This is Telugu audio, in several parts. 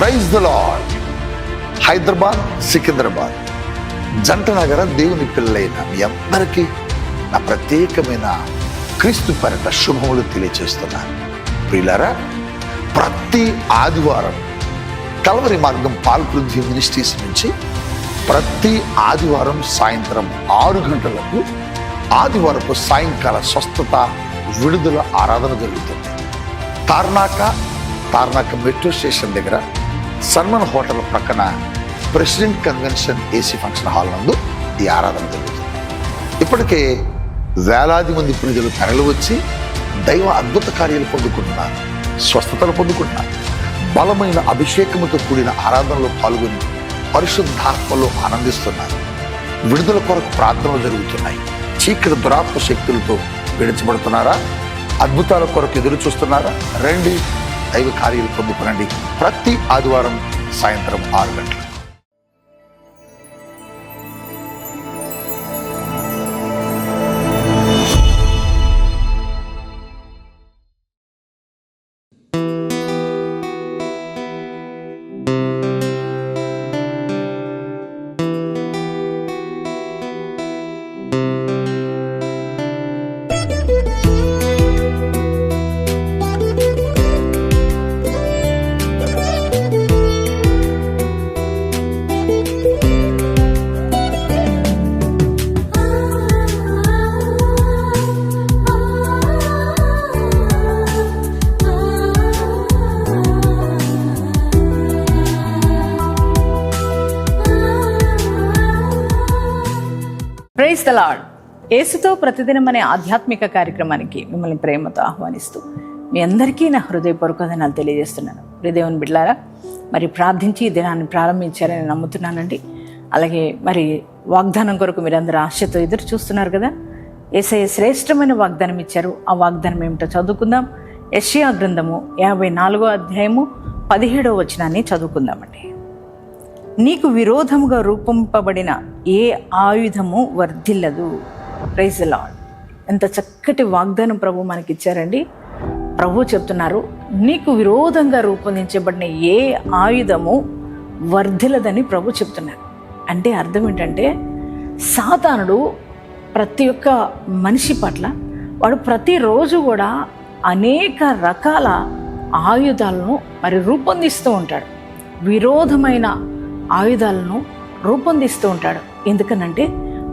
Praise the lord. Hyderabad, Secunderabad జంట నగర దేవుని పిల్లలైన మీ అందరికీ నా ప్రత్యేకమైన క్రీస్తు పేరిట శుభములు తెలియజేస్తున్నాను. ప్రియులారా, ప్రతి ఆదివారం కల్వరి మార్గం పాల్పృథ్వీ మినిస్ట్రీస్ నుంచి ప్రతి ఆదివారం సాయంత్రం 6 గంటలకు ఆదివారపు సాయంకాల స్వస్థత విడుదల ఆరాధన జరుగుతుంది. తార్నాక మెట్రో స్టేషన్ దగ్గర సన్మన్ హోటల్ ప్రక్కన president convention AC function hall నందు ఈ ఆరాధన జరుగుతుంది. ఇప్పటికే వేలాది మంది ప్రజలు తరలి వచ్చి దైవ అద్భుత కార్యాలు పొందుకుంటున్నారు, స్వస్థతలు పొందుకుంటున్నారు. బలమైన అభిషేకముతో కూడిన ఆరాధనలో పాల్గొని పరిశుద్ధాత్మలో ఆనందిస్తున్నారు. విడుదల కొరకు ప్రార్థనలు జరుగుతున్నాయి. చీకటి దురాత్మ శక్తులతో విడిచబడుతున్నారా? అద్భుతాల కొరకు ఎదురు చూస్తున్నారా? రండి, దైవ కార్యాలు పొందుకునండి. ప్రతి ఆదివారం సాయంత్రం 6 గంటలకు. Praise the lord. యేసుతో ప్రతిదినం అనే ఆధ్యాత్మిక కార్యక్రమానికి మిమ్మల్ని ప్రేమతో ఆహ్వానిస్తూ మీ అందరికీ నా హృదయపూర్వక వందనాలు తెలియజేస్తున్నాను. దేవుని బిడ్డలారా, మరి ప్రార్థించి ఈ దినాన్ని ప్రారంభించారని నమ్ముతున్నానండి. అలాగే మరి వాగ్దానం కొరకు మీరందరూ ఆశతో ఎదురు చూస్తున్నారు కదా. యేసయ్య శ్రేష్టమైన వాగ్దానం ఇచ్చారు. ఆ వాగ్దానం ఏమిటో చదువుకుందాం. యెషయా గ్రంథము 54వ అధ్యాయము 17వ వచనాన్ని చదువుకుందామండి. నీకు విరోధముగా రూపొంపబడిన ఏ ఆయుధము వర్ధిల్లదు. Praise the lord. ఎంత చక్కటి వాగ్దానం ప్రభు మనకి ఇచ్చారండి. ప్రభు చెప్తున్నారు, నీకు విరోధంగా రూపొందించబడిన ఏ ఆయుధము వర్ధిల్లదని ప్రభు చెప్తున్నారు. అంటే అర్థం ఏంటంటే, సాతానుడు ప్రతి ఒక్క మనిషి పట్ల వాడు ప్రతిరోజు కూడా అనేక రకాల ఆయుధాలను మరి రూపొందిస్తూ ఉంటాడు. విరోధమైన ఆయుధాలను రూపొందిస్తూ ఉంటాడు. ఎందుకనంటే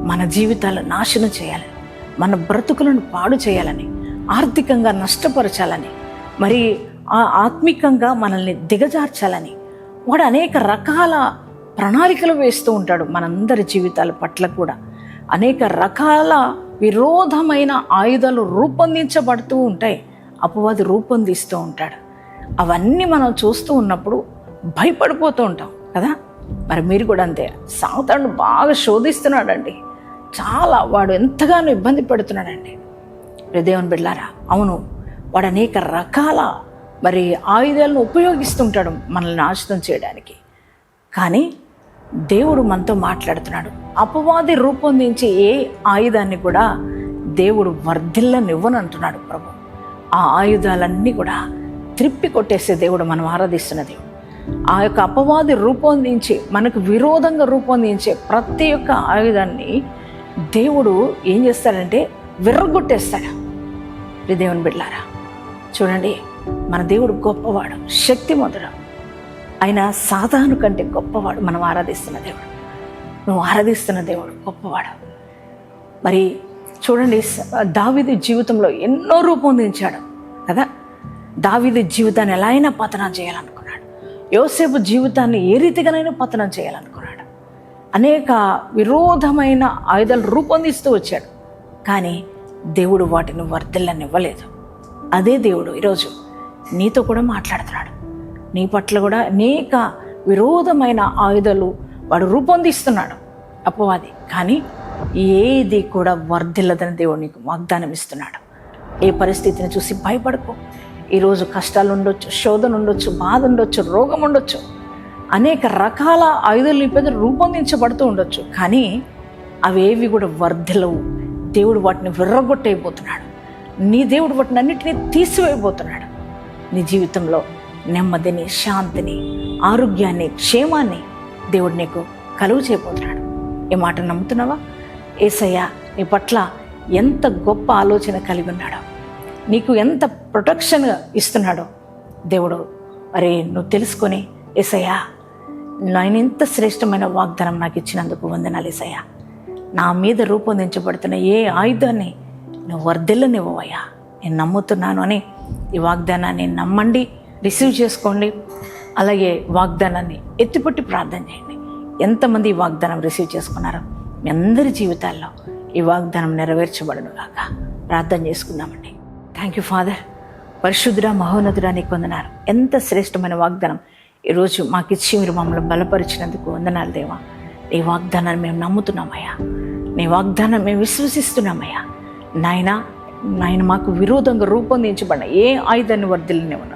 మన జీవితాలను నాశనం చేయాలని, మన బ్రతుకులను పాడు చేయాలని, ఆర్థికంగా నష్టపరచాలని, మరి ఆత్మికంగా మనల్ని దిగజార్చాలని వాడు అనేక రకాల ప్రణాళికలు వేస్తూ ఉంటాడు. మనందరి జీవితాల పట్ల కూడా అనేక రకాల విరోధమైన ఆయుధాలు రూపొందించబడుతూ ఉంటాయి. అపవాది రూపొందిస్తూ ఉంటాడు. అవన్నీ మనం చూస్తూ ఉన్నప్పుడు భయపడిపోతూ ఉంటాం కదా. మరి మీరు కూడా అంతే. సాతానుడు బాగా శోధిస్తున్నాడండి. చాలా వాడు ఎంతగానో ఇబ్బంది పెడుతున్నాడండి. దేవుని బిడ్డలారా, అవును, వాడు అనేక రకాల మరి ఆయుధాలను ఉపయోగిస్తుంటాడు మనల్ని నాశనం చేయడానికి. కానీ దేవుడు మనతో మాట్లాడుతున్నాడు. అపవాది రూపొందించే ఏ ఆయుధాన్ని కూడా దేవుడు వర్ధిల్లనివ్వనంటున్నాడు ప్రభు. ఆ ఆయుధాలన్నీ కూడా త్రిప్పి కొట్టేసే దేవుడు మనం ఆరాధిస్తున్న దేవుడు. ఆ యొక్క అపవాది రూపొందించి మనకు విరోధంగా రూపొందించే ప్రతి ఒక్క ఆయుధాన్ని దేవుడు ఏం చేస్తాడంటే విర్రగొట్టేస్తాడు. దేవుని బిడ్డలారా, చూడండి, మన దేవుడు గొప్పవాడు, శక్తిమంతుడు. ఆయన సాతాను కంటే గొప్పవాడు. మనం ఆరాధిస్తున్న దేవుడు, నువ్వు ఆరాధిస్తున్న దేవుడు గొప్పవాడు. మరి చూడండి, దావీదు జీవితంలో ఎన్నో రూపొందించాడు కదా. దావీదు జీవితాన్ని ఎలా అయినా పతనం చేయాలనుకున్నాడు. యోసేపు జీవితాన్ని ఏ రీతిగానైనా పతనం చేయాలనుకున్నాడు. అనేక విరోధమైన ఆయుధాలు రూపొందిస్తూ వచ్చాడు. కానీ దేవుడు వాటిని వర్ధిల్లనివ్వలేదు. అదే దేవుడు ఈరోజు నీతో కూడా మాట్లాడుతున్నాడు. నీ పట్ల కూడా అనేక విరోధమైన ఆయుధాలు వాడు రూపొందిస్తున్నాడు అపవాది. కానీ ఏది కూడా వర్ధిల్లదని దేవుడు నీకు వాగ్దానం ఇస్తున్నాడు. ఏ పరిస్థితిని చూసి భయపడకు. ఈరోజు కష్టాలు ఉండొచ్చు, శోధన ఉండొచ్చు, బాధ ఉండొచ్చు, రోగం ఉండొచ్చు, అనేక రకాల ఆయుధాలు నీ పెద్ద రూపొందించబడుతూ ఉండొచ్చు. కానీ అవేవి కూడా వర్ధిల్లవు. దేవుడు వాటిని విర్రగొట్టైపోతున్నాడు. నీ దేవుడు వాటిని అన్నిటినీ తీసివేయబోతున్నాడు. నీ జీవితంలో నెమ్మదిని, శాంతిని, ఆరోగ్యాన్ని, క్షేమాన్ని దేవుడు నీకు కలుగు చేయబోతున్నాడు. ఈ మాట నమ్ముతున్నావా? యేసయ్య నీ పట్ల ఎంత గొప్ప ఆలోచన కలిగి ఉన్నాడో, నీకు ఎంత ప్రొటెక్షన్ ఇస్తున్నాడో దేవుడు మరి నువ్వు తెలుసుకొని, యేసయ్య నేను ఇంత శ్రేష్టమైన వాగ్దానం నాకు ఇచ్చినందుకు వందనాలు యేసయ్య. నా మీద రూపొందించబడుతున్న ఏ ఆయుధాన్ని నువ్వు వర్ధిల్లనివ్వవయ్యా, నేను నమ్ముతున్నాను అని ఈ వాగ్దానాన్ని నమ్మండి, రిసీవ్ చేసుకోండి. అలాగే వాగ్దానాన్ని ఎత్తిపట్టి ప్రార్థన చేయండి. ఎంతమంది ఈ వాగ్దానం రిసీవ్ చేసుకున్నారో మీ అందరి జీవితాల్లో ఈ వాగ్దానం నెరవేర్చబడును గాక. ప్రార్థన చేసుకుందామండి. Thank you father. పరిశుద్ధుడా, మహోన్నతుడా, నీకు వందనాలు. ఎంత శ్రేష్టమైన వాగ్దానం ఈరోజు మాకు ఇచ్చి మీరు మమ్మల్ని బలపరిచినందుకు వందనాలు దేవా. నీ వాగ్దానాన్ని మేము నమ్ముతున్నామయ్యా, నీ వాగ్దానాన్ని మేము విశ్వసిస్తున్నామయ్యా. నాయన మాకు విరోధంగా రూపొందించబడిన ఏ ఆయుధాన్ని వర్ధిల్లనివ్వను.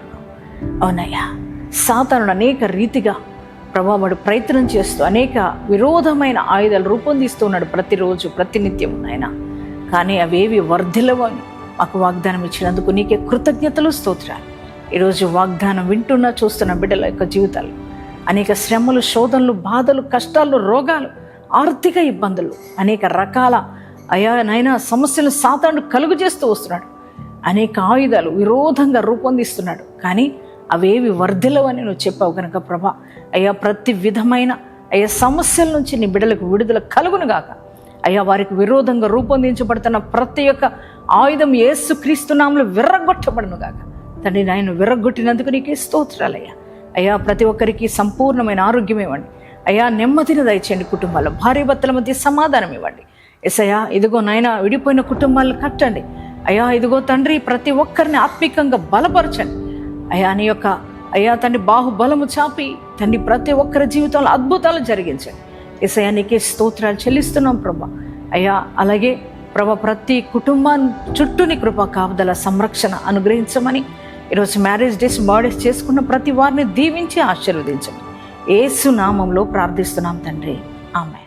అవునయ్యా, సాతానుడు అనేక రీతిగా ప్రభావాడు ప్రయత్నం చేస్తూ అనేక విరోధమైన ఆయుధాలు రూపొందిస్తూ ఉన్నాడు ప్రతిరోజు, ప్రతినిత్యం నాయన. కానీ అవేవి వర్ధిల్లవని మాకు వాగ్దానం ఇచ్చినందుకు నీకే కృతజ్ఞతలు, స్తోత్రాలు. ఈరోజు వాగ్దానం వింటున్నా చూస్తున్న బిడ్డల యొక్క జీవితాలు అనేక శ్రమలు, శోధనలు, బాధలు, కష్టాలు, రోగాలు, ఆర్థిక ఇబ్బందులు, అనేక రకాల నైనా సమస్యలు సాతానుడు కలుగు చేస్తూ వస్తున్నాడు. అనేక ఆయుధాలు విరోధంగా రూపొందిస్తున్నాడు. కానీ అవేవి వర్ధిల్లవని నువ్వు చెప్పావు కనుక ప్రభా, అయ్యా ప్రతి విధమైన సమస్యల నుంచి నీ బిడ్డలకు విడుదల కలుగును గాక. అయ్యా వారికి విరోధంగా రూపొందించబడుతున్న ప్రతి ఒక్క ఆయుధం యేసుక్రీస్తు నామములో విర్రగొట్టబడును గాక. తండ్రి నాయన విర్రగొట్టినందుకు నీకే స్తోత్రాలయ్యా. అయ్యా ప్రతి ఒక్కరికి సంపూర్ణమైన ఆరోగ్యం ఇవ్వండి. అయ్యా నెమ్మదిని దయచేయండి. కుటుంబాల్లో భార్యాభర్తల మధ్య సమాధానం ఇవ్వండి. యేసయ్యా ఇదిగో నాయన విడిపోయిన కుటుంబాలను కట్టండి. అయ్యా ఇదిగో తండ్రి ప్రతి ఒక్కరిని ఆత్మీకంగా బలపరచండి. అయ్యా నీ యొక్క తండ్రి బాహుబలము చాపి తండ్రి ప్రతి ఒక్కరి జీవితంలో అద్భుతాలు జరిగించండి. యేసయ్యా నీకే స్తోత్రాలు చెల్లిస్తున్నాం ప్రభా. అయ్యా అలాగే ప్రభా ప్రతి కుటుంబాన్ని చుట్టూ నీ కృపా కాపుదల సంరక్షణ అనుగ్రహించమని, ఈరోజు మ్యారేజ్ డేస్, బర్త్డేస్ చేసుకున్న ప్రతి వారిని దీవించి ఆశీర్వదించమని యేసు నామంలో ప్రార్థిస్తున్నాం తండ్రి. ఆమేన్.